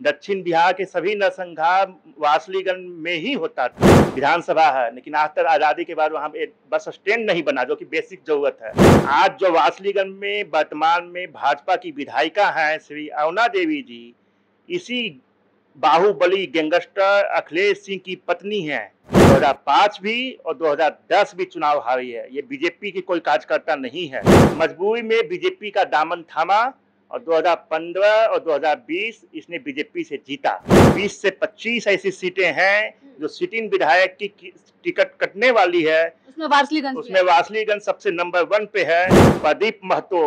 दक्षिण बिहार के सभी नरसंहार वासलीगंज में ही होता था। विधानसभा है, लेकिन आज तक आजादी के बाद वहां एक बस स्टैंड नहीं बना, जो कि बेसिक जरूरत है। आज जो वासलीगंज में वर्तमान में भाजपा की विधायिका हैं श्री अरुणा देवी जी, इसी बाहुबली गैंगस्टर अखिलेश सिंह की पत्नी है। 2005 भी और 2010 भी चुनाव हारी है। ये बीजेपी की कोई कार्यकर्ता नहीं है। मजबूरी में बीजेपी का दामन थामा और 2015 और 2020 इसने बीजेपी से जीता। 20 से 25 ऐसी सीटें हैं जो सिटिंग विधायक की टिकट कटने वाली है। उसमें वासलीगंज सबसे नंबर 1 पे है। प्रदीप महतो,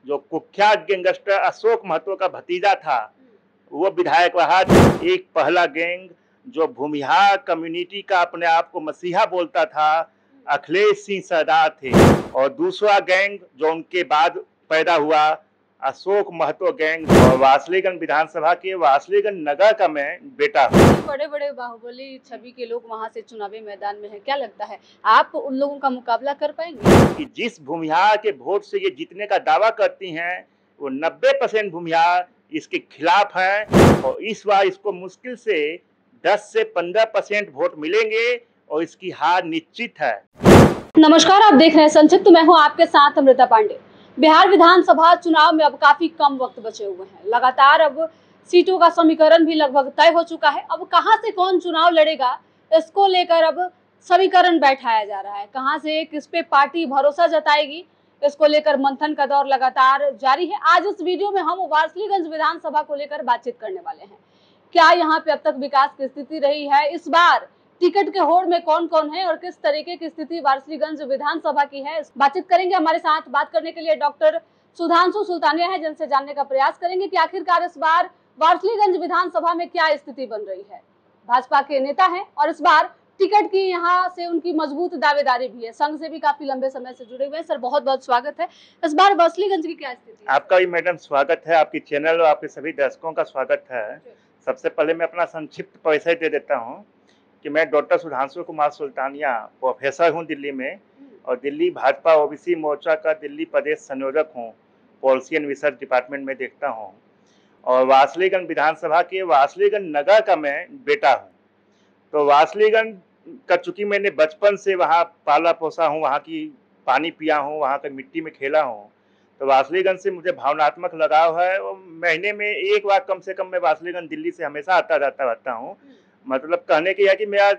जो कुख्यात गैंगस्टर अशोक महतो का भतीजा था, वो विधायक रहा। एक पहला गैंग जो भूमिहार कम्युनिटी का अपने आप को मसीहा बोलता था, अखिलेश सिंह सरदार थे। और दूसरा गैंग जो उनके बाद पैदा हुआ, अशोक महतो गैंग। और वासलीगंज विधानसभा के वासलीगंज नगर का मैं बेटा हूँ। बड़े बड़े बाहुबली छवि के लोग वहां से चुनावी मैदान में हैं, क्या लगता है आप उन लोगों का मुकाबला कर पाएंगे? कि जिस भूमिहार के वोट से ये जीतने का दावा करती हैं, वो 90% भूमिहार इसके खिलाफ हैं। और इस बार इसको मुश्किल से 10 से 15% वोट मिलेंगे और इसकी हार निश्चित है। नमस्कार, आप देख रहे हैं संक्षिप्त। मैं हूं आपके साथ अमृता पांडे। बिहार विधानसभा चुनाव में अब काफी कम वक्त बचे हुए हैं। लगातार अब सीटों का समीकरण भी लगभग तय हो चुका है। अब कहां से कौन चुनाव लड़ेगा, इसको लेकर अब समीकरण बैठाया जा रहा है। कहां से किस पे पार्टी भरोसा जताएगी, इसको लेकर मंथन का दौर लगातार जारी है। आज इस वीडियो में हम वासलीगंज विधानसभा को लेकर बातचीत करने वाले हैं। क्या यहाँ पे अब तक विकास की स्थिति रही है, इस बार टिकट के होड़ में कौन कौन है और किस तरीके की स्थिति वासलीगंज विधानसभा की है, बातचीत करेंगे। हमारे साथ बात करने के लिए डॉक्टर सुधांशु सुल्तानिया है, जिनसे जानने का प्रयास करेंगे कि आखिरकार इस बार वासलीगंज विधानसभा में क्या स्थिति बन रही है। भाजपा के नेता हैं और इस बार टिकट की यहाँ से उनकी मजबूत दावेदारी भी है। संघ से भी काफी लंबे समय से जुड़े हुए हैं। सर, बहुत बहुत स्वागत है। इस बार वासलीगंज की क्या स्थिति है? आपका भी मैडम स्वागत है, आपकी चैनल और आपके सभी दर्शकों का स्वागत है। सबसे पहले मैं अपना संक्षिप्त परिचय दे देता हूँ कि मैं डॉक्टर सुधांशु कुमार सुल्तानिया प्रोफेसर हूँ दिल्ली में, और दिल्ली भाजपा ओबीसी मोर्चा का दिल्ली प्रदेश संयोजक हूँ। पॉलिसी एंड रिसर्च डिपार्टमेंट में देखता हूँ। और वासलीगंज विधानसभा के वासलीगंज नगर का मैं बेटा हूँ। तो वासलीगंज का चूंकि मैंने बचपन से वहाँ पाला पोसा हूँ, वहाँ की पानी पिया हूँ, वहाँ की मिट्टी में खेला हूँ, तो वासलीगंज से मुझे भावनात्मक लगाव है। और महीने में एक बार कम से कम मैं वासलीगंज दिल्ली से हमेशा आता जाता रहता हूँ। मतलब कहने की है कि मेरा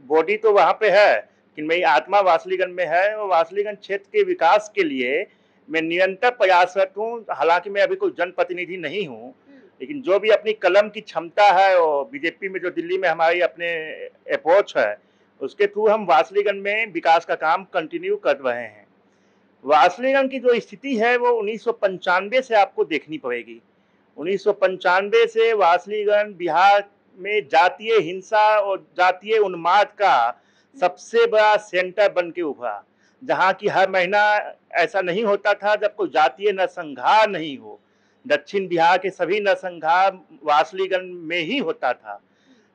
बॉडी तो वहाँ पे है, लेकिन मेरी आत्मा वासलीगंज में है। और वासलीगंज क्षेत्र के विकास के लिए मैं निरंतर प्रयासरत हूँ। हालांकि मैं अभी कोई जनप्रतिनिधि नहीं हूँ, लेकिन जो भी अपनी कलम की क्षमता है और बीजेपी में जो दिल्ली में हमारी अपने अप्रोच है, उसके थ्रू हम वासलीगंज में विकास का काम कंटिन्यू कर रहे हैं। वासलीगंज की जो स्थिति है वो 1995 से आपको देखनी पड़ेगी। 1995 से वासलीगंज बिहार में जातीय हिंसा और जातीय उन्माद का सबसे बड़ा सेंटर बन के उभरा, जहाँ की हर महीना ऐसा नहीं होता था जब कोई जातीय नरसंहार नहीं हो। दक्षिण बिहार के सभी नरसंहार वासलीगंज में ही होता था,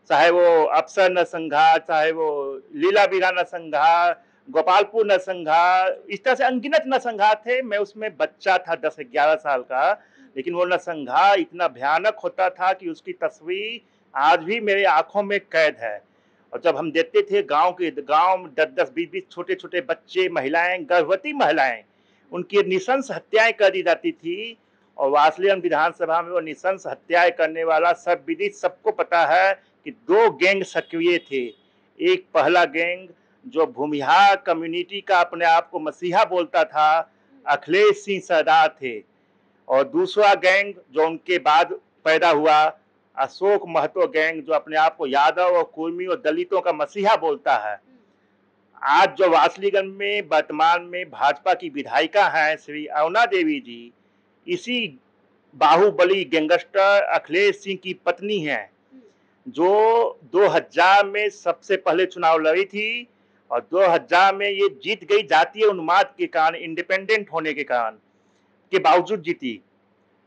चाहे वो अफसर नरसंहार, चाहे वो लीलावीरा नरसंहार, गोपालपुर नरसंहार, इस तरह से अनगिनत नरसंहार थे। मैं उसमें बच्चा था 10-11 साल का, लेकिन वो नरसंहार इतना भयानक होता था कि उसकी तस्वीर आज भी मेरी आंखों में कैद है। और जब हम देखते थे गांव में 10-10, 20-20 छोटे छोटे बच्चे, महिलाएं, गर्भवती महिलाएं, उनकी निशंस हत्याएं कर दी जाती थी। और वासलीगंज विधानसभा में वो निशंस हत्याएं करने वाला सब विदित, सबको पता है कि 2 गैंग सक्रिय थे। एक पहला गैंग जो भूमिहार कम्युनिटी का अपने आप को मसीहा बोलता था, अखिलेश सिंह सरदार थे। और दूसरा गैंग जो उनके बाद पैदा हुआ, अशोक महतो गैंग, जो अपने आप को यादव और कुर्मी और दलितों का मसीहा बोलता है। आज जो वासलीगंज में वर्तमान में भाजपा की विधायिका हैं श्री अरुणा देवी जी, इसी बाहुबली गैंगस्टर अखिलेश सिंह की पत्नी हैं, जो 2000 में सबसे पहले चुनाव लड़ी थी। और 2000 में ये जीत गई जातीय उन्माद के कारण, इंडिपेंडेंट होने के कारण के बावजूद जीती।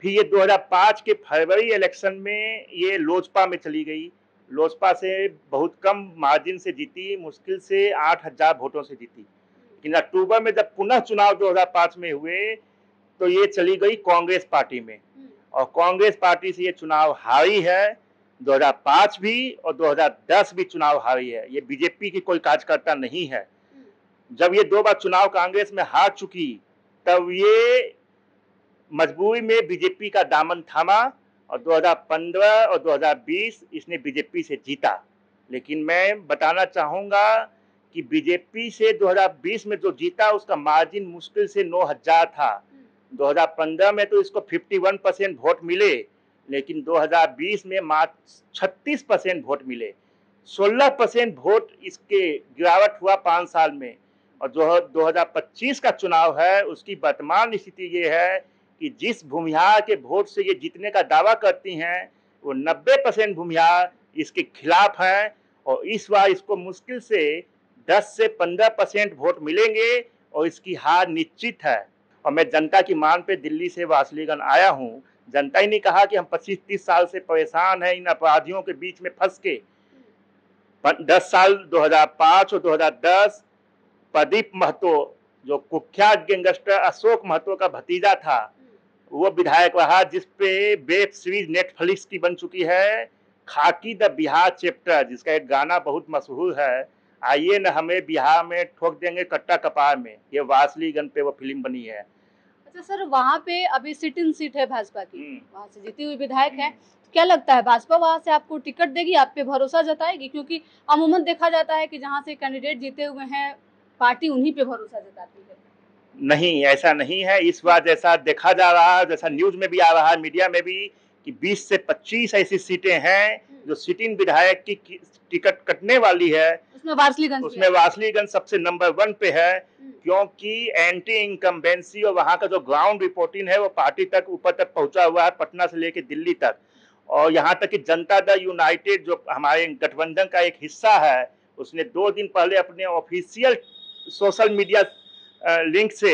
फिर ये 2005 के फरवरी इलेक्शन में ये लोजपा में चली गई। लोजपा से बहुत कम मार्जिन से जीती, मुश्किल से 8000 वोटों से जीती। लेकिन अक्टूबर में जब पुनः चुनाव 2005 में हुए, तो ये चली गई कांग्रेस पार्टी में। और कांग्रेस पार्टी से ये चुनाव हारी है। 2005 भी और 2010 भी चुनाव हारी है। ये बीजेपी की कोई कार्यकर्ता नहीं है। जब ये 2 बार चुनाव कांग्रेस में हार चुकी, तब ये मजबूरी में बीजेपी का दामन थामा और 2015 और 2020 इसने बीजेपी से जीता। लेकिन मैं बताना चाहूंगा कि बीजेपी से 2020 में जो जीता उसका मार्जिन मुश्किल से 9,000 था। 2015 में तो इसको 51% वोट मिले, लेकिन 2020 में मात्र 36% वोट मिले। 16% वोट इसके गिरावट हुआ 5 साल में। और जो 2025 का चुनाव है उसकी वर्तमान स्थिति ये है कि जिस भूमिहार के वोट से ये जीतने का दावा करती हैं वो 90% भूमिहार इसके खिलाफ हैं और इस बार इसको मुश्किल से 10 से 15% वोट मिलेंगे और इसकी हार निश्चित है। और मैं जनता की मांग पे दिल्ली से वासलीगंज आया हूँ। जनता ही ने कहा कि हम 25-30 साल से परेशान हैं इन अपराधियों के बीच में फंस के। 10 साल 2005 और 2010 प्रदीप महतो जो कुख्यात गैंगस्टर अशोक महतो का भतीजा था वो विधायक रहा, जिसपे वेब सीरीज नेटफ्लिक्स की बन चुकी है खाकी द बिहार चैप्टर, जिसका एक गाना बहुत मशहूर है, आइए न हमें बिहार में ठोक देंगे कट्टा कपार में। ये वासलीगंज पे वो फिल्म बनी है। अच्छा सर, वहाँ पे अभी सिट इन सीट है भाजपा की, वहाँ से जीती हुई विधायक है, तो क्या लगता है भाजपा वहाँ से आपको टिकट देगी, आप पे भरोसा जताएगी? क्योंकि अमूमन देखा जाता है कि जहाँ से कैंडिडेट जीते हुए हैं पार्टी उन्हीं पे भरोसा जताती है। नहीं, ऐसा नहीं है। इस बार जैसा देखा जा रहा है, जैसा न्यूज में भी आ रहा है, मीडिया में भी, कि 20 से 25 ऐसी सीटें हैं जो सिट इन विधायक की टिकट कटने वाली है। उसमें वासलीगंज सबसे नंबर 1 पे है, क्योंकि एंटी इनकम्बेंसी और वहाँ का जो ग्राउंड रिपोर्टिंग है वो पार्टी तक ऊपर तक पहुंचा हुआ है, पटना से लेकर दिल्ली तक। और यहाँ तक कि जनता दल यूनाइटेड जो हमारे गठबंधन का एक हिस्सा है, उसने 2 दिन पहले अपने ऑफिशियल सोशल मीडिया लिंक से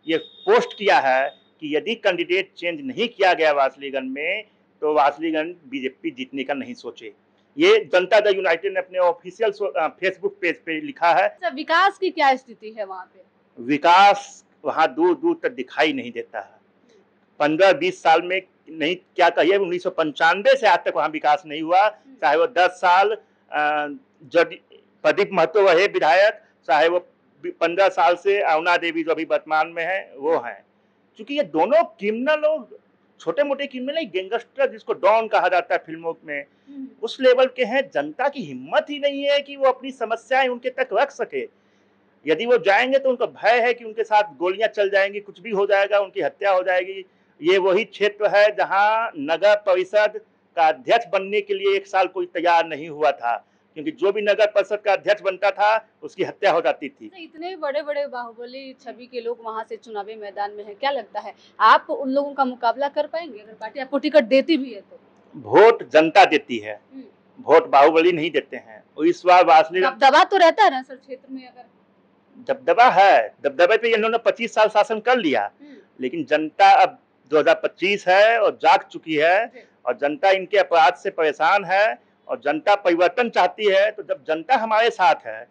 ये पोस्ट किया है कि यदि कैंडिडेट चेंज नहीं किया गया वासलीगंज में तो वासलीगंज बीजेपी जीतने का नहीं सोचे। ये जनता दल यूनाइटेड ने अपने ऑफिशियल फेसबुक पेज पे लिखा है। अच्छा, विकास की क्या स्थिति है वहाँ पे? विकास वहाँ दूर दूर तक दिखाई नहीं देता है। 15-20 साल में नहीं, क्या कहिए, 1995 से आज तक वहाँ विकास नहीं हुआ। चाहे वो 10 साल प्रदीप महतो रहे विधायक, चाहे वो 15 साल से अरुणा देवी जो अभी वर्तमान में है वो हैं। क्योंकि ये दोनों क्रिमिनल लोग, छोटे मोटे क्रिमिनल गैंगस्टर जिसको डॉन कहा जाता है फिल्मों में, उस लेवल के हैं। जनता की हिम्मत ही नहीं है कि वो अपनी समस्याएं उनके तक रख सके। यदि वो जाएंगे तो उनका भय है कि उनके साथ गोलियां चल जाएंगी, कुछ भी हो जाएगा, उनकी हत्या हो जाएगी। ये वही क्षेत्र है जहां नगर परिषद का अध्यक्ष बनने के लिए 1 साल कोई तैयार नहीं हुआ था, क्योंकि जो भी नगर परिषद का अध्यक्ष बनता था उसकी हत्या हो जाती थी। इतने बड़े बड़े बाहुबली छवि के लोग वहां से चुनावी मैदान में हैं, क्या लगता है आप उन लोगों का मुकाबला कर पाएंगे अगर पार्टी आपको टिकट देती भी है तो? वोट जनता देती है, वोट बाहुबली नहीं देते हैं। और इस बार वासलीगंज दबदबा तो रहता है ना सर क्षेत्र में? अगर दबदबा है, दबदबे पे इन्होंने 25 साल शासन कर लिया, लेकिन जनता अब 2025 है और जाग चुकी है और जनता इनके अपराध से परेशान है और जनता परिवर्तन चाहती है। तो जब जनता हमारे साथ है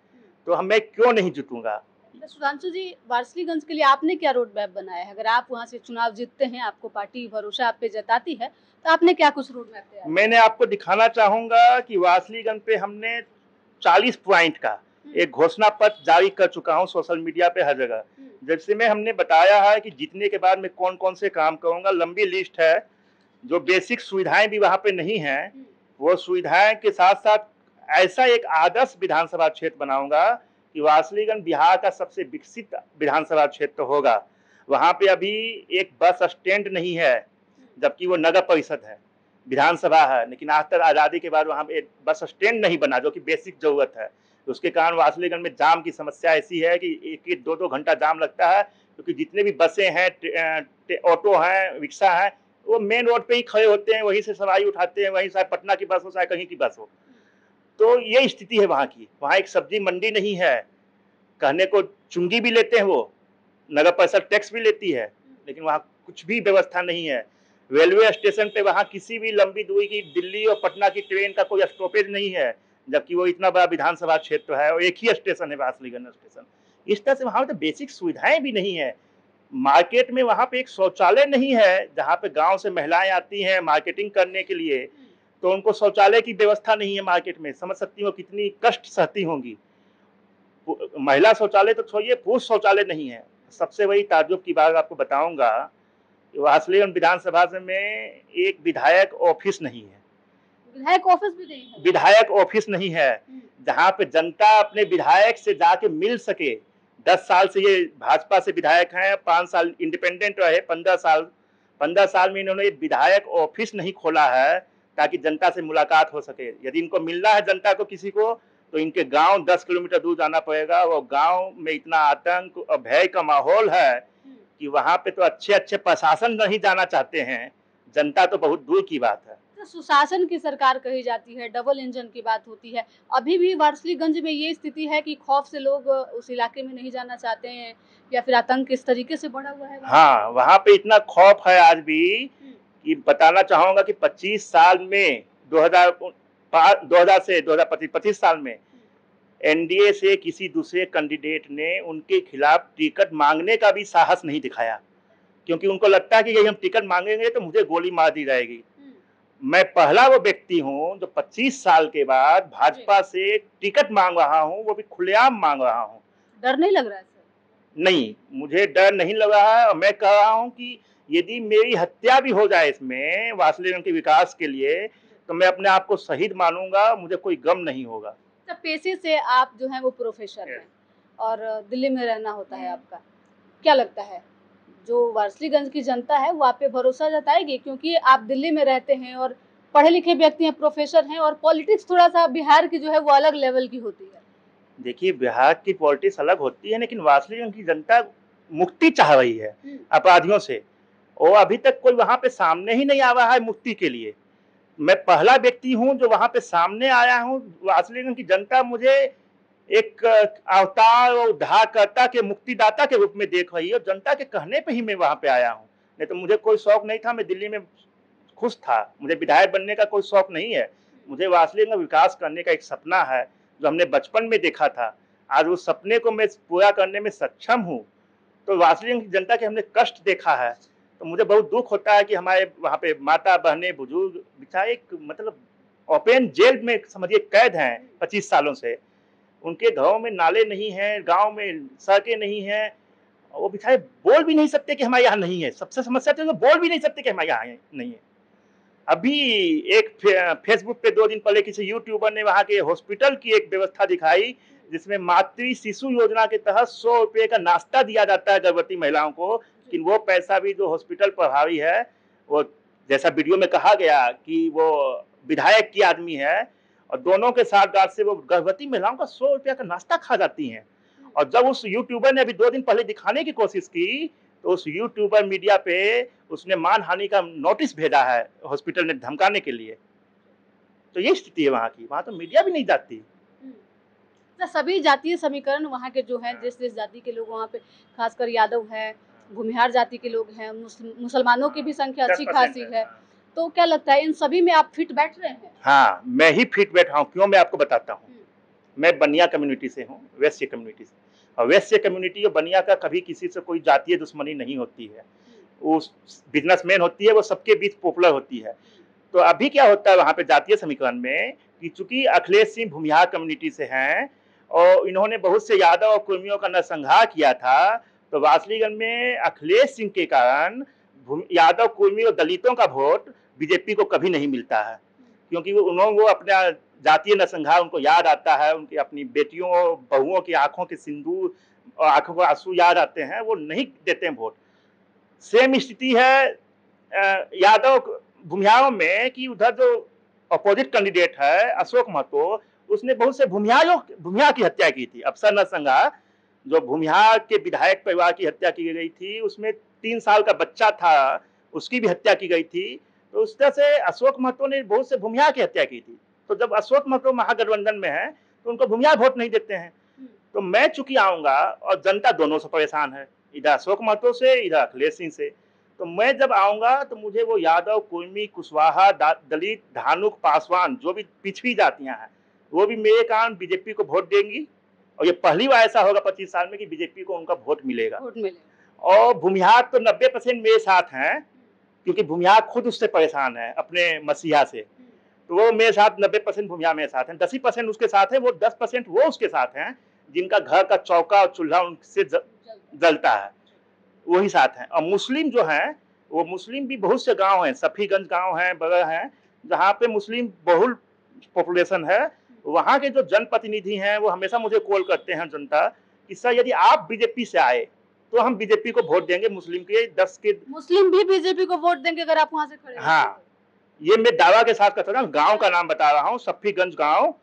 तो मैं क्यों नहीं जुटूंगा। सुधांशु जी, वारसलीगंज के लिए आपने क्या रोड मैप बनाया है? अगर आप वहां से चुनाव जीतते हैं, आपको पार्टी भरोसा आप पे जताती है, तो आपने क्या कुछ रोड मैप तैयार? मैंने आपको दिखाना चाहूंगा कि वारसलीगंज पे हमने 40 पॉइंट का एक घोषणा पत्र जारी कर चुका हूं सोशल मीडिया पे हर जगह, जिसमें हमने बताया है कि जीतने के बाद मैं कौन कौन से काम करूंगा। लंबी लिस्ट है। जो बेसिक सुविधाएं भी वहां पे नहीं है, वो सुविधाएं के साथ साथ ऐसा एक आदर्श विधानसभा क्षेत्र बनाऊंगा कि वारसलीगंज बिहार का सबसे विकसित विधानसभा क्षेत्र होगा। वहां पे अभी एक बस स्टैंड नहीं है, जबकि वो नगर परिषद है, विधानसभा है, लेकिन आज तक आज़ादी के बाद वहां पे एक बस स्टैंड नहीं बना, जो कि बेसिक जरूरत है। उसके कारण वारसलीगंज में जाम की समस्या ऐसी है कि 1-2 घंटा जाम लगता है, क्योंकि जितने भी बसें हैं, ऑटो हैं, रिक्शा हैं, वो मेन रोड पे ही खड़े होते हैं, वहीं से सवारी उठाते हैं, वहीं चाहे पटना की बस हो चाहे कहीं की बस हो। तो ये स्थिति है वहाँ की। वहाँ एक सब्जी मंडी नहीं है, कहने को चुंगी भी लेते हैं, वो नगर परिषद टैक्स भी लेती है, लेकिन वहाँ कुछ भी व्यवस्था नहीं है। रेलवे स्टेशन पे वहाँ किसी भी लंबी दूरी की दिल्ली और पटना की ट्रेन का कोई स्टॉपेज नहीं है, जबकि वो इतना बड़ा विधानसभा क्षेत्र है और एक ही स्टेशन है वारसलीगंज स्टेशन। इस तरह से वहाँ तो बेसिक सुविधाएं भी नहीं है। मार्केट में वहाँ पे एक शौचालय नहीं है, जहाँ पे गांव से महिलाएं आती हैं मार्केटिंग करने के लिए, तो उनको शौचालय की व्यवस्था नहीं है मार्केट में। समझ सकती हो कितनी कष्ट सहती होंगी। महिला शौचालय तो छोड़िए, पुरुष शौचालय नहीं है। सबसे बड़ी ताज्जुब की बात आपको बताऊंगा, वासुदेव विधानसभा में एक विधायक ऑफिस नहीं है। विधायक ऑफिस भी नहीं है? विधायक ऑफिस नहीं है जहाँ पे जनता अपने विधायक से जाके मिल सके। 10 साल से ये भाजपा से विधायक हैं, 5 साल इंडिपेंडेंट रहे, 15 साल में इन्होंने विधायक ऑफिस नहीं खोला है ताकि जनता से मुलाकात हो सके। यदि इनको मिलना है जनता को किसी को, तो इनके गांव 10 किलोमीटर दूर जाना पड़ेगा। वो गांव में इतना आतंक और भय का माहौल है कि वहां पे तो अच्छे अच्छे प्रशासन नहीं जाना चाहते हैं, जनता तो बहुत दूर की बात है। तो सुशासन की सरकार कही जाती है, डबल इंजन की बात होती है। अभी भी वारसलीगंज में ये स्थिति है कि खौफ से लोग उस इलाके में नहीं जाना चाहते हैं, या फिर आतंक इस तरीके से बढ़ा हुआ है? हाँ, वहाँ पे इतना खौफ है आज भी कि बताना चाहूंगा कि 25 साल में 2000 से 2025 साल में एनडीए से किसी दूसरे कैंडिडेट ने उनके खिलाफ टिकट मांगने का भी साहस नहीं दिखाया, क्योंकि उनको लगता है कि यदि हम टिकट मांगेंगे तो मुझे गोली मार दी जाएगी। मैं पहला वो व्यक्ति हूं जो 25 साल के बाद भाजपा से टिकट मांग रहा हूं, वो भी खुलेआम मांग रहा हूं। डर नहीं लग रहा है सर? नहीं, मुझे डर नहीं लग रहा है। और मैं कह रहा हूं कि यदि मेरी हत्या भी हो जाए इसमें वासुदेव के विकास के लिए, तो मैं अपने आप को शहीद मानूंगा, मुझे कोई गम नहीं होगा। तो पेशे से आप जो है वो प्रोफेसर हैं और दिल्ली में रहना होता है आपका, क्या लगता है जो वारसलीगंज की जनता है वो आप पे भरोसा जताएगी? क्योंकि आप दिल्ली में रहते हैं और पढ़े लिखे व्यक्ति हैं, प्रोफेसर हैं, और पॉलिटिक्स थोड़ा सा बिहार की जो है वो अलग लेवल की होती है। देखिए, बिहार की पॉलिटिक्स अलग होती है, लेकिन वासुदेव की जनता मुक्ति चाह रही है अपराधियों से, और अभी तक कोई वहां पे सामने ही नहीं आ रहा है मुक्ति के लिए। मैं पहला व्यक्ति हूं जो वहां पे सामने आया हूं। वासुदेव की जनता मुझे एक अवतार और उद्धारकर्ता के मुक्तिदाता के रूप में देख रही है, और जनता के कहने पे ही मैं वहां पे आया हूं। नहीं तो मुझे कोई शौक नहीं था, मैं दिल्ली में खुश था। मुझे विधायक बनने का कोई शौक नहीं है। मुझे वासुदेव का विकास करने का एक सपना है जो हमने बचपन में देखा था। आज उस सपने को मैं पूरा करने में सक्षम हूँ। तो वासुदेव की जनता के हमने कष्ट देखा है, तो मुझे बहुत दुख होता है कि हमारे वहाँ पे माता बहने बुजुर्ग बेचारे एक मतलब ओपन जेल में समझिए कैद हैं 25 सालों से। उनके घरों में नाले नहीं हैं, गांव में सड़कें नहीं हैं, वो बेचारे बोल भी नहीं सकते कि हमारे यहाँ नहीं है। सबसे समस्या तो बोल भी नहीं सकते कि हमारे यहाँ नहीं है। अभी एक फेसबुक पे 2 दिन पहले किसी यूट्यूबर ने वहाँ के हॉस्पिटल की एक व्यवस्था दिखाई, जिसमें मातृ शिशु योजना के तहत 100 रुपये का नाश्ता दिया जाता है गर्भवती महिलाओं को। लेकिन वो पैसा भी जो हॉस्पिटल प्रभावी है, वो जैसा वीडियो में कहा गया कि वो विधायक की आदमी है, और दोनों के साथ से वो गर्भवती महिलाओं का 100 रुपया का नाश्ता खा जाती हैं। और जब उस यूट्यूबर ने अभी 2 दिन पहले दिखाने की कोशिश की, तो उस यूट्यूबर मीडिया पे उसने मानहानि का नोटिस भेजा है हॉस्पिटल ने धमकाने के लिए। तो ये स्थिति है वहाँ की, वहाँ तो मीडिया भी नहीं जाती। तो सभी जातीय समीकरण वहाँ के जो हैं, जिस जिस जाति के लोग वहाँ पे, खासकर यादव है, भूमिहार जाति के लोग हैं, मुसलमानों की भी संख्या अच्छी खासी है। तो क्या लगता है इन सभी में आप फिट बैठ रहे हैं? हाँ, मैं ही फिट बैठा हूँ। क्यों, मैं आपको बताता हूँ। मैं बनिया कम्युनिटी से हूँ, वैश्य कम्युनिटी से। और वैश्य कम्युनिटी और बनिया का कभी किसी से कोई जातीय दुश्मनी नहीं होती है। वो बिजनेसमैन होती है, वो सबके बीच पॉपुलर होती है। तो अभी क्या होता है वहाँ पे जातीय समीकरण में कि चूंकि अखिलेश सिंह भूमिहार कम्युनिटी से हैं और इन्होंने बहुत से यादव और कुर्मियों का नरसंहार किया था, तो वासलीगंज में अखिलेश सिंह के कारण यादव कुर्मी और दलितों का वोट बीजेपी को कभी नहीं मिलता है, क्योंकि वो अपना जातीय नरसंहार उनको याद आता है, उनकी अपनी बेटियों बहुओं की आंखों के सिंदूर और आंखों को आंसू याद आते हैं, वो नहीं देते हैं वोट। सेम स्थिति है यादव भूमिहारों में कि उधर जो अपोजिट कैंडिडेट है अशोक महतो, उसने बहुत से भूमिहार की हत्या की थी। अफसर नरसंहार जो भूमिहार के विधायक परिवार की हत्या की गई थी, उसमें 3 साल का बच्चा था, उसकी भी हत्या की गई थी। तो उस तरह से अशोक महतो ने बहुत से भूमिहार की हत्या की थी। तो जब अशोक महतो महागठबंधन में है तो उनको भूमिहार वोट नहीं देते हैं। तो मैं चूंकि आऊंगा और जनता दोनों से परेशान है, इधर अशोक महतो से, इधर अखिलेश सिंह से। तो मैं जब आऊंगा तो मुझे वो यादव कुर्मी कुशवाहा दलित धानुक पासवान जो भी पिछड़ी जातियां हैं, वो भी मेरे कारण बीजेपी को वोट देंगी। और ये पहली बार ऐसा होगा 25 साल में कि बीजेपी को उनका वोट मिलेगा। और भूमिहार तो 90% मेरे साथ हैं, क्योंकि भूमिहार खुद उससे परेशान है अपने मसीहा से। तो वो मेरे साथ 90% भूमिहार मेरे साथ हैं, 10% उसके साथ है, वो 10% वो उसके साथ हैं जिनका घर का चौका और चूल्हा उनसे जलता है, वही साथ हैं। और मुस्लिम जो हैं, वो मुस्लिम भी बहुत से गांव हैं, सफीगंज गांव हैं, बगल हैं, जहाँ पे मुस्लिम बहुल पॉपुलेशन है। वहाँ के जो जनप्रतिनिधि हैं वो हमेशा मुझे कॉल करते हैं जनता कि सर यदि आप बीजेपी से आए तो हम बीजेपी को वोट देंगे, मुस्लिम के 10 के मुस्लिम भी बीजेपी को वोट देंगे अगर आप वहां से खड़े होंगे। हाँ, ये मैं दावा के साथ कहता हूँ। गांव का नाम बता रहा हूँ, सफीगंज गांव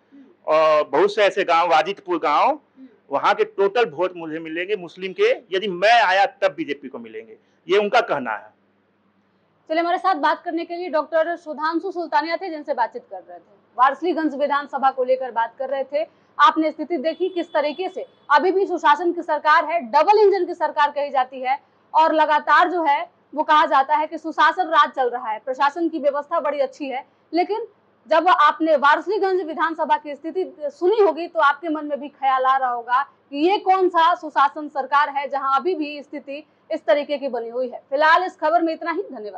और बहुत से ऐसे गांव, वाजिदपुर गांव, वहां के टोटल वोट मुझे मिलेंगे मुस्लिम के, यदि मैं आया तब बीजेपी को मिलेंगे, ये उनका कहना है। चलिए, हमारे साथ बात करने के लिए डॉक्टर सुधांशु सुल्तानिया थे, जिनसे बातचीत कर रहे थे। वारसलीगंज विधानसभा को लेकर बात कर रहे थे। आपने स्थिति देखी किस तरीके से अभी भी सुशासन की सरकार है, डबल इंजन की सरकार कही जाती है, और लगातार जो है वो कहा जाता है कि सुशासन राज चल रहा है, प्रशासन की व्यवस्था बड़ी अच्छी है। लेकिन जब आपने वारसलीगंज विधानसभा की स्थिति सुनी होगी तो आपके मन में भी ख्याल आ रहा होगा कि ये कौन सा सुशासन सरकार है जहां अभी भी स्थिति इस तरीके की बनी हुई है। फिलहाल इस खबर में इतना ही। धन्यवाद।